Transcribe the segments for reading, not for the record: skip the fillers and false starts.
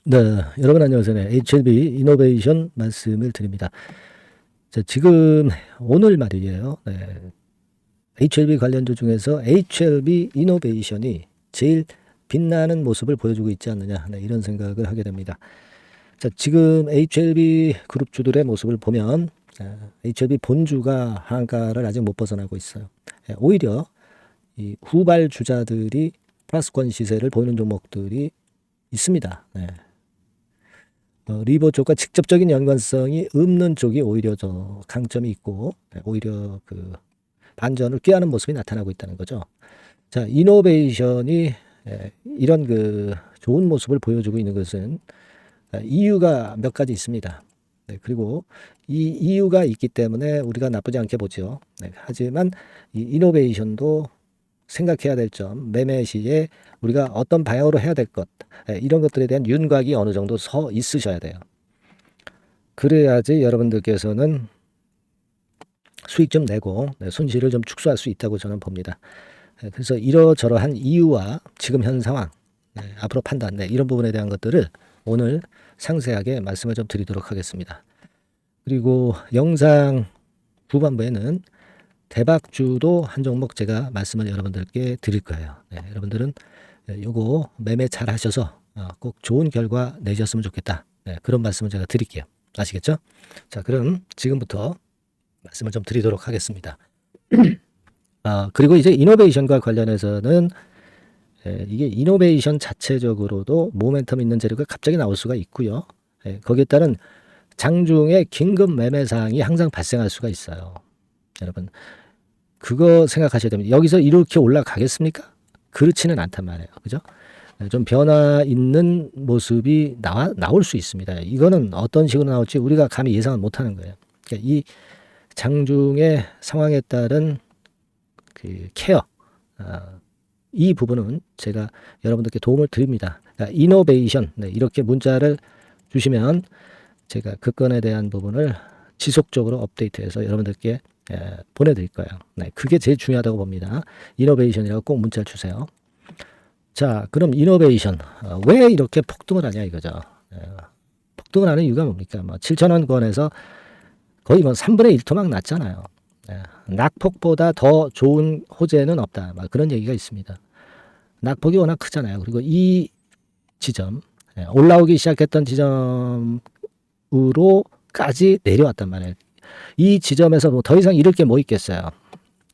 네, 여러분 안녕하세요. 네, HLB 이노베이션 말씀을 드립니다. 자, 지금 오늘 말이에요. 네, HLB 관련주 중에서 HLB 이노베이션이 제일 빛나는 모습을 보여주고 있지 않느냐, 네, 이런 생각을 하게 됩니다. 자, 지금 HLB 그룹주들의 모습을 보면 HLB 본주가 한가를 아직 못 벗어나고 있어요. 오히려 이 후발 주자들이 플러스권 시세를 보이는 종목들이 있습니다. 네. 리버 쪽과 직접적인 연관성이 없는 쪽이 오히려 더 강점이 있고 오히려 그 반전을 꾀하는 모습이 나타나고 있다는 거죠. 자, 이노베이션이 이런 그 좋은 모습을 보여주고 있는 것은 이유가 몇 가지 있습니다. 네, 그리고 이 이유가 있기 때문에 우리가 나쁘지 않게 보죠. 네, 하지만 이 이노베이션도 생각해야 될 점, 매매 시에 우리가 어떤 방향으로 해야 될 것, 이런 것들에 대한 윤곽이 어느 정도 서 있으셔야 돼요. 그래야지 여러분들께서는 수익 좀 내고 손실을 좀 축소할 수 있다고 저는 봅니다. 그래서 이러저러한 이유와 지금 현 상황, 앞으로 판단, 이런 부분에 대한 것들을 오늘 상세하게 말씀을 좀 드리도록 하겠습니다. 그리고 영상 후반부에는 대박주도 한 종목 제가 말씀을 여러분들께 드릴 거예요. 여러분들은 요거 매매 잘 하셔서 꼭 좋은 결과 내셨으면 좋겠다. 그런 말씀을 제가 드릴게요. 아시겠죠? 자, 그럼 지금부터 말씀을 좀 드리도록 하겠습니다. 그리고 이제 이노베이션과 관련해서는 이게 이노베이션 자체적으로 모멘텀 있는 재료가 갑자기 나올 수가 있고요. 거기에 따른 장중에 긴급 매매 사항이 항상 발생할 수가 있어요. 여러분 그거 생각하셔야 됩니다. 여기서 이렇게 올라가겠습니까? 그렇지는 않단 말이에요. 그죠? 좀 변화 있는 모습이 나올 수 있습니다. 이거는 어떤 식으로 나올지 우리가 감히 예상은 못하는 거예요. 그러니까 이 장중의 상황에 따른 그 케어, 이 부분은 제가 여러분들께 도움을 드립니다. 그러니까 이노베이션, 이렇게 문자를 주시면 제가 그 건에 대한 부분을 지속적으로 업데이트해서 여러분들께 보내드릴 거예요. 그게 제일 중요하다고 봅니다. 이노베이션이라고 꼭 문자를 주세요. 자, 그럼 이노베이션 왜 이렇게 폭등을 하냐 이거죠. 폭등을 하는 이유가 뭡니까? 뭐 7,000원권에서 거의 뭐 3분의 1 토막 났잖아요. 낙폭보다 더 좋은 호재는 없다. 막 그런 얘기가 있습니다. 낙폭이 워낙 크잖아요. 그리고 이 지점, 올라오기 시작했던 지점으로까지 내려왔단 말이에요. 이 지점에서 뭐 더 이상 잃을 게 뭐 있겠어요.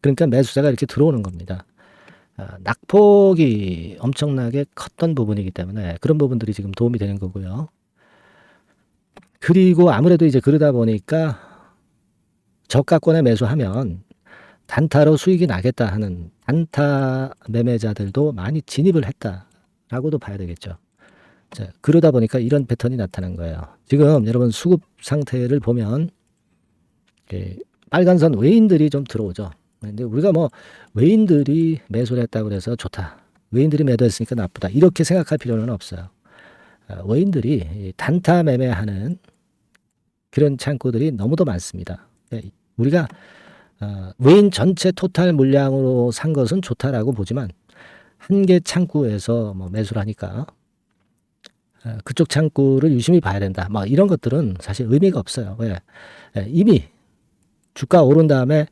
그러니까 매수자가 이렇게 들어오는 겁니다. 낙폭이 엄청나게 컸던 부분이기 때문에 그런 부분들이 지금 도움이 되는 거고요. 그리고 아무래도 이제 그러다 보니까 저가권에 매수하면 단타로 수익이 나겠다 하는 단타 매매자들도 많이 진입을 했다라고도 봐야 되겠죠. 자, 그러다 보니까 이런 패턴이 나타난 거예요. 지금 여러분 수급 상태를 보면 빨간선 외인들이 좀 들어오죠. 근데 우리가 뭐 외인들이 매수를 했다고 해서 좋다. 외인들이 매도했으니까 나쁘다. 이렇게 생각할 필요는 없어요. 외인들이 단타 매매하는 그런 창구들이 너무도 많습니다. 우리가 외인 전체 토탈 물량으로 산 것은 좋다라고 보지만 한 개 창구에서 뭐 매수를 하니까 그쪽 창구를 유심히 봐야 된다. 막 이런 것들은 사실 의미가 없어요. 왜? 이미 주가 오른 다음에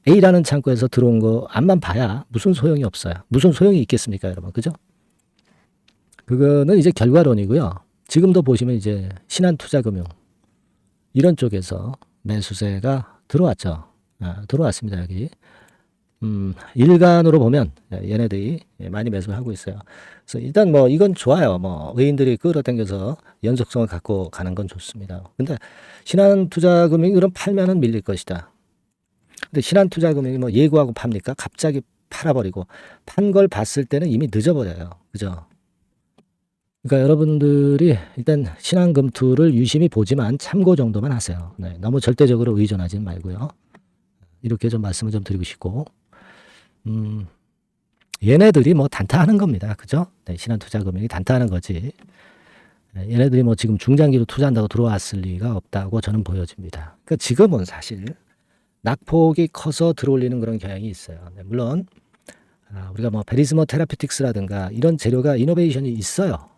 A라는 창구에서 들어온 거 앞만 봐야 무슨 소용이 없어요. 무슨 소용이 있겠습니까, 여러분? 그죠? 그거는 이제 결과론이고요. 지금도 보시면 이제 신한투자금융 이런 쪽에서 매수세가 들어왔죠. 들어왔습니다, 여기. 일간으로 보면 얘네들이 많이 매수를 하고 있어요. 그래서 일단 뭐 이건 좋아요. 뭐 외인들이 끌어당겨서 연속성을 갖고 가는 건 좋습니다. 근데 신한투자금융이 그럼 팔면은 밀릴 것이다. 근데 신한투자금융이 뭐 예고하고 팝니까? 갑자기 팔아버리고 판 걸 봤을 때는 이미 늦어버려요. 그죠? 그러니까 여러분들이 일단 신한금투를 유심히 보지만 참고 정도만 하세요. 너무 절대적으로 의존하지 말고요. 이렇게 좀 말씀을 좀 드리고 싶고, 얘네들이 뭐 단타하는 겁니다. 그죠? 신한투자금융이 단타하는 거지. 얘네들이 뭐 지금 중장기로 투자한다고 들어왔을 리가 없다고 저는 보여집니다. 그러니까 지금은 사실 낙폭이 커서 들어올리는 그런 경향이 있어요. 물론 우리가 뭐 베리스모 테라피틱스라든가 이런 재료가 이노베이션이 있어요.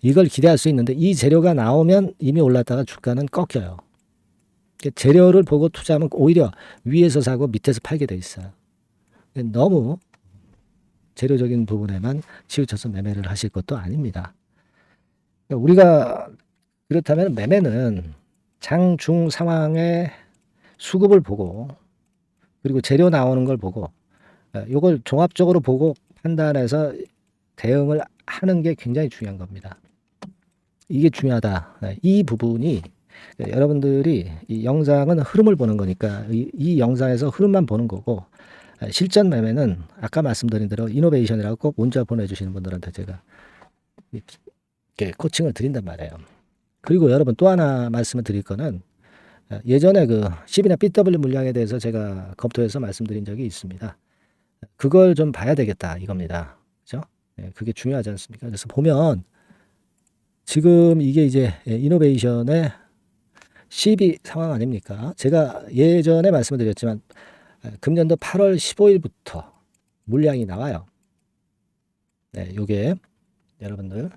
이걸 기대할 수 있는데 이 재료가 나오면 이미 올랐다가 주가는 꺾여요. 재료를 보고 투자하면 오히려 위에서 사고 밑에서 팔게 돼 있어요. 너무 재료적인 부분에만 치우쳐서 매매를 하실 것도 아닙니다. 우리가 그렇다면 매매는 장중 상황의 수급을 보고 그리고 재료 나오는 걸 보고 이걸 종합적으로 보고 판단해서 대응을 하는 게 굉장히 중요한 겁니다. 이게 중요하다. 이 부분이 여러분들이 이 영상은 흐름을 보는 거니까 이 영상에서 흐름만 보는 거고 실전 매매는 아까 말씀드린 대로 이노베이션이라고 꼭 문자 보내주시는 분들한테 제가 이렇게 코칭을 드린단 말이에요. 그리고 여러분 또 하나 말씀을 드릴 거는 예전에 그 10이나 BW 물량에 대해서 제가 검토해서 말씀드린 적이 있습니다. 그걸 좀 봐야 되겠다 이겁니다. 그죠? 그게 중요하지 않습니까? 그래서 보면 지금 이게 이제 이노베이션의 12 상황 아닙니까? 제가 예전에 말씀을 드렸지만 금년도 8월 15일부터 물량이 나와요. 네, 요게 여러분들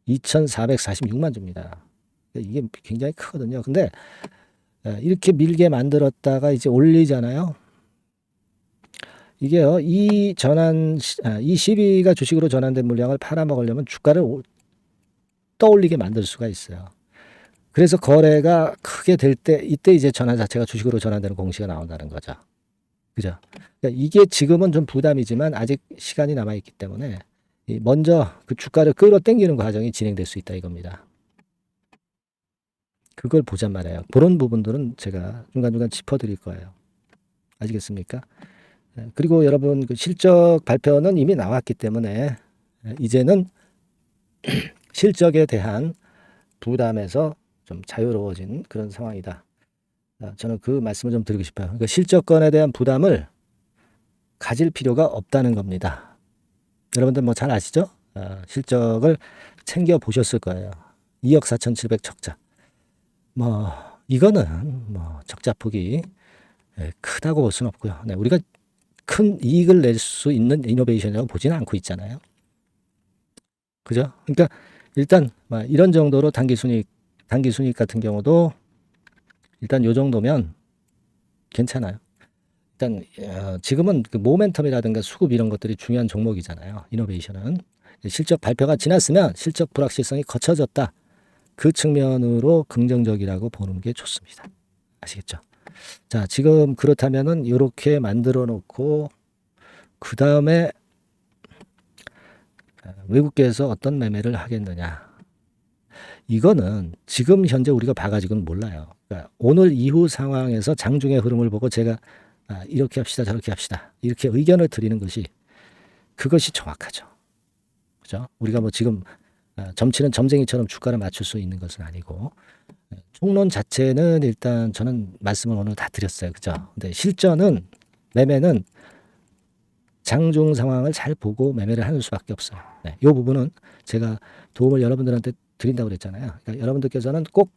2,446만 주입니다. 이게 굉장히 크거든요. 근데 이렇게 밀게 만들었다가 이제 올리잖아요. 이게요, 이 12가 주식으로 전환된 물량을 팔아먹으려면 주가를 떠올리게 만들 수가 있어요. 그래서 거래가 크게 될 때 이때 이제 전환 자체가 주식으로 전환되는 공시가 나온다는 거죠. 그죠? 그러니까 이게 지금은 좀 부담이지만 아직 시간이 남아있기 때문에 먼저 그 주가를 끌어당기는 과정이 진행될 수 있다 이겁니다. 그걸 보잔 말이에요. 그런 부분들은 제가 중간중간 짚어드릴 거예요. 아시겠습니까? 그리고 여러분 그 실적 발표는 이미 나왔기 때문에 이제는 실적에 대한 부담에서 좀 자유로워진 그런 상황이다. 저는 그 말씀을 좀 드리고 싶어요. 그러니까 실적권에 대한 부담을 가질 필요가 없다는 겁니다. 여러분들 뭐 잘 아시죠? 실적을 챙겨 보셨을 거예요. 2억 4,700 적자. 뭐 이거는 뭐 적자폭이 크다고 볼 수는 없고요. 네, 우리가 큰 이익을 낼 수 있는 이노베이션이라고 보지는 않고 있잖아요. 그죠? 그러니까 일단 이런 정도로 단기 순이익 같은 경우도 일단 요 정도면 괜찮아요. 일단 지금은 그 모멘텀이라든가 수급 이런 것들이 중요한 종목이잖아요. 이노베이션은 실적 발표가 지났으면 실적 불확실성이 거쳐졌다. 그 측면으로 긍정적이라고 보는 게 좋습니다. 아시겠죠? 자, 지금 그렇다면은 이렇게 만들어 놓고 그 다음에 외국계에서 어떤 매매를 하겠느냐. 이거는 지금 현재 우리가 봐가지고는 몰라요. 그러니까 오늘 이후 상황에서 장중의 흐름을 보고 제가 이렇게 합시다, 저렇게 합시다. 이렇게 의견을 드리는 것이 그것이 정확하죠. 그죠? 우리가 뭐 지금 점치는 점쟁이처럼 주가를 맞출 수 있는 것은 아니고 총론 자체는 일단 저는 말씀을 오늘 다 드렸어요. 그죠? 근데 실전은 매매는 장중 상황을 잘 보고 매매를 하는 수밖에 없어요. 네, 이 부분은 제가 도움을 여러분들한테 드린다고 그랬잖아요. 그러니까 여러분들께서는 꼭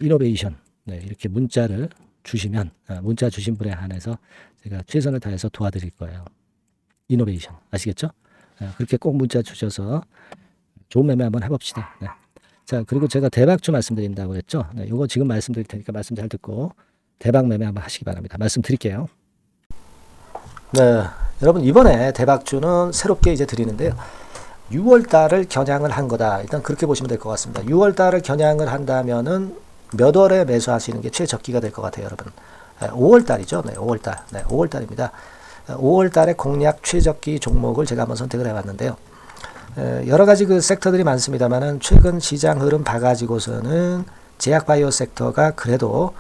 이노베이션 이렇게 문자를 주시면 문자 주신 분에 한해서 제가 최선을 다해서 도와드릴 거예요. 이노베이션 아시겠죠? 그렇게 꼭 문자 주셔서 좋은 매매 한번 해봅시다. 네. 자, 그리고 제가 대박주 말씀드린다고 그랬죠? 네, 요거 지금 말씀드릴 테니까 말씀 잘 듣고 대박 매매 한번 하시기 바랍니다. 말씀드릴게요. 네, 여러분 이번에 대박주는 새롭게 이제 드리는데요. 6월 달을 겨냥을 한 거다. 일단 그렇게 보시면 될 것 같습니다. 6월 달을 겨냥을 한다면은 몇 월에 매수하시는 게 최적기가 될 것 같아요, 여러분. 5월 달이죠. 네, 5월 달. 네, 5월 달입니다. 5월 달에 공략 최적기 종목을 제가 한번 선택을 해봤는데요. 여러 가지 그 섹터들이 많습니다만은 최근 시장 흐름 봐가지고서는 제약바이오 섹터가 그래도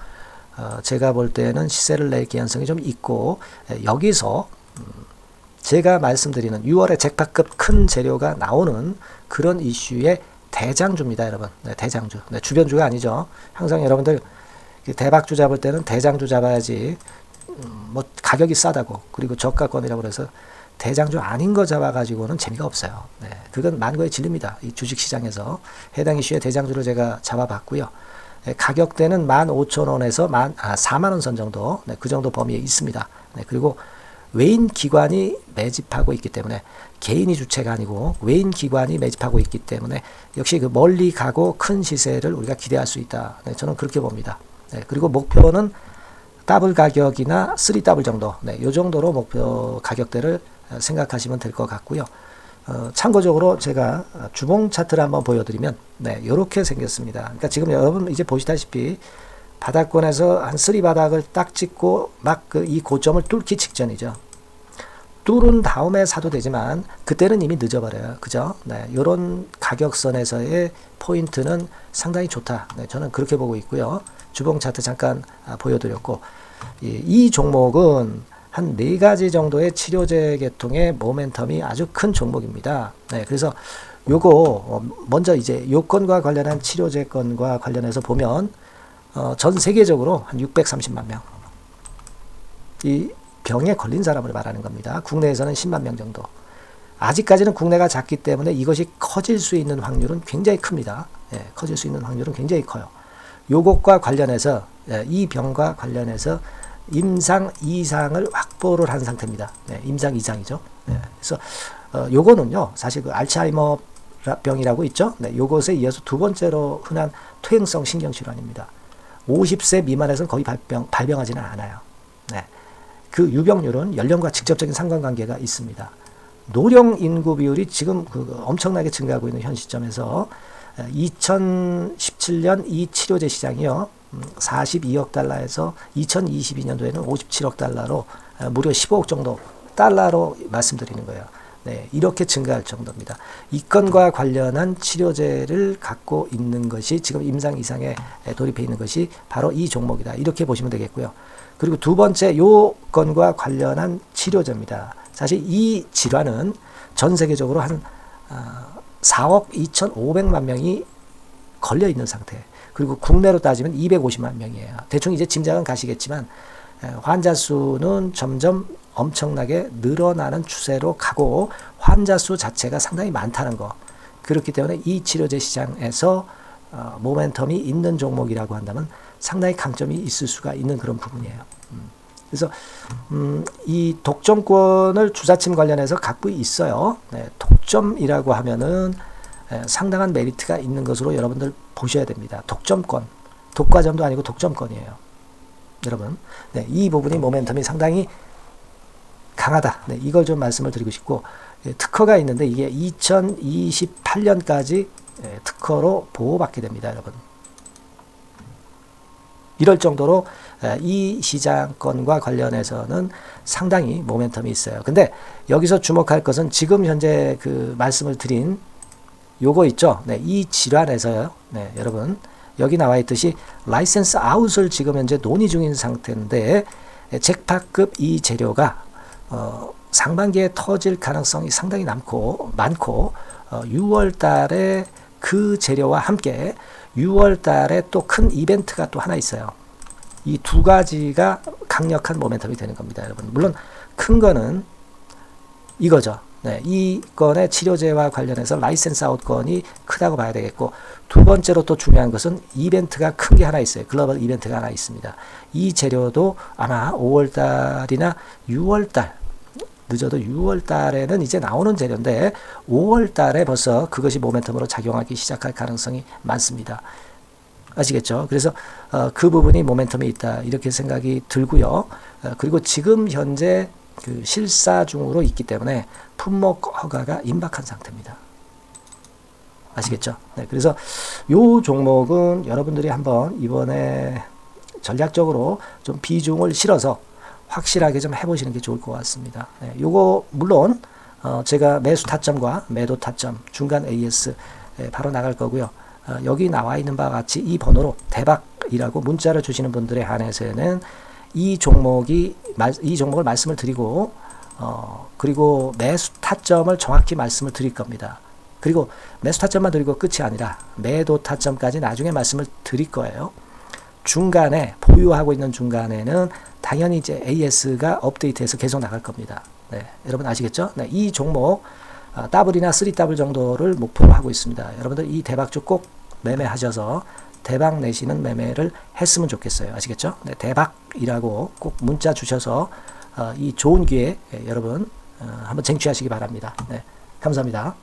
제가 볼 때는 시세를 낼 개연성이 좀 있고 여기서 제가 말씀드리는 6월에 잭팟급 큰 재료가 나오는 그런 이슈의 대장주입니다, 여러분. 네, 대장주. 네, 주변주가 아니죠. 항상 여러분들 대박주 잡을 때는 대장주 잡아야지 뭐 가격이 싸다고 그리고 저가권이라고 그래서 대장주 아닌 거 잡아가지고는 재미가 없어요. 네, 그건 만고의 진리입니다. 이 주식시장에서 해당 이슈의 대장주를 제가 잡아봤고요. 네, 가격대는 15,000원에서 40,000원 선 정도, 네, 그 정도 범위에 있습니다. 네, 그리고 외인 기관이 매집하고 있기 때문에 개인이 주체가 아니고 외인 기관이 매집하고 있기 때문에 역시 그 멀리 가고 큰 시세를 우리가 기대할 수 있다. 네, 저는 그렇게 봅니다. 네, 그리고 목표는 더블 가격이나 3더블 정도, 네, 이 정도로 목표 가격대를 생각하시면 될 것 같고요. 참고적으로 제가 주봉 차트를 한번 보여드리면, 네, 이렇게 생겼습니다. 그러니까 지금 여러분 이제 보시다시피 바닥권에서 한 3바닥을 딱 찍고 막 이 고점을 뚫기 직전이죠. 뚫은 다음에 사도 되지만 그때는 이미 늦어버려요. 그죠? 네, 이런 가격선에서의 포인트는 상당히 좋다. 네, 저는 그렇게 보고 있고요. 주봉 차트 잠깐 보여드렸고, 이 종목은 한 4가지 정도의 치료제 계통의 모멘텀이 아주 큰 종목입니다. 네, 그래서 요거 먼저 이제 요건과 관련한 치료제 건과 관련해서 보면 전 세계적으로 한 630만 명. 이 병에 걸린 사람을 말하는 겁니다. 국내에서는 10만 명 정도. 아직까지는 국내가 작기 때문에 이것이 커질 수 있는 확률은 굉장히 큽니다. 예, 커질 수 있는 확률은 굉장히 커요. 요것과 관련해서, 이 병과 관련해서 임상 2상을 확보를 한 상태입니다. 네, 임상 2상이죠. 네, 그래서 요거는요, 사실 그 알츠하이머 병이라고 있죠. 네, 요것에 이어서 두 번째로 흔한 퇴행성 신경질환입니다. 50세 미만에서는 거의 발병하지는 않아요. 네, 그 유병률은 연령과 직접적인 상관관계가 있습니다. 노령 인구 비율이 지금 엄청나게 증가하고 있는 현 시점에서 2017년 이 치료제 시장이요, 42억 달러에서 2022년도에는 57억 달러로 무려 15억 정도 달러로 말씀드리는 거예요. 네, 이렇게 증가할 정도입니다. 이 건과 관련한 치료제를 갖고 있는 것이 지금 임상 이상에 돌입해 있는 것이 바로 이 종목이다. 이렇게 보시면 되겠고요. 그리고 두 번째 요 건과 관련한 치료제입니다. 사실 이 질환은 전 세계적으로 한 4억 2,500만 명이 걸려 있는 상태. 그리고 국내로 따지면 250만 명이에요. 대충 이제 짐작은 가시겠지만 환자 수는 점점 엄청나게 늘어나는 추세로 가고 환자 수 자체가 상당히 많다는 거. 그렇기 때문에 이 치료제 시장에서 모멘텀이 있는 종목이라고 한다면 상당히 강점이 있을 수가 있는 그런 부분이에요. 그래서 이 독점권을 주사침 관련해서 갖고 있어요. 네, 독점이라고 하면은 상당한 메리트가 있는 것으로 여러분들 보셔야 됩니다. 독점권, 독과점도 아니고 독점권이에요. 여러분, 네, 이 부분이 모멘텀이 상당히 강하다. 네, 이걸 좀 말씀을 드리고 싶고, 특허가 있는데 이게 2028년까지 특허로 보호받게 됩니다, 여러분. 이럴 정도로 이 시장권과 관련해서는 상당히 모멘텀이 있어요. 근데 여기서 주목할 것은 지금 현재 그 말씀을 드린 요거 있죠. 네, 이 질환에서요. 네, 여러분 여기 나와 있듯이 라이센스 아웃을 지금 현재 논의 중인 상태인데 잭팟급 이 재료가 상반기에 터질 가능성이 상당히 많고 6월 달에 그 재료와 함께 6월 달에 또 큰 이벤트가 또 하나 있어요. 이 두 가지가 강력한 모멘텀이 되는 겁니다, 여러분. 물론 큰 거는 이거죠. 네, 이 건의 치료제와 관련해서 라이센스 아웃 건이 크다고 봐야 되겠고, 두 번째로 또 중요한 것은 이벤트가 큰 게 하나 있어요. 글로벌 이벤트가 하나 있습니다. 이 재료도 아마 5월 달이나 6월 달, 늦어도 6월 달에는 이제 나오는 재료인데 5월 달에 벌써 그것이 모멘텀으로 작용하기 시작할 가능성이 많습니다. 아시겠죠? 그래서 그 부분이 모멘텀이 있다, 이렇게 생각이 들고요. 그리고 지금 현재 그 실사 중으로 있기 때문에 품목 허가가 임박한 상태입니다. 아시겠죠? 네, 그래서 요 종목은 여러분들이 한번 이번에 전략적으로 좀 비중을 실어서 확실하게 좀 해보시는 게 좋을 것 같습니다. 네, 요거 물론 제가 매수 타점과 매도 타점, 중간 AS 바로 나갈 거고요. 여기 나와 있는 바와 같이 이 번호로 대박이라고 문자를 주시는 분들에 한해서는 이 종목을 말씀을 드리고 그리고 매수 타점을 정확히 말씀을 드릴 겁니다. 그리고 매수 타점만 드리고 끝이 아니라 매도 타점까지 나중에 말씀을 드릴 거예요. 중간에 보유하고 있는 중간에는 당연히 이제 AS가 업데이트해서 계속 나갈 겁니다. 네, 여러분 아시겠죠? 네, 이 종목 더블이나 3더블 정도를 목표로 하고 있습니다. 여러분들 이 대박주 꼭 매매하셔서 대박 내시는 매매를 했으면 좋겠어요. 아시겠죠? 네, 대박이라고 꼭 문자 주셔서 이 좋은 기회 여러분 한번 쟁취하시기 바랍니다. 네, 감사합니다.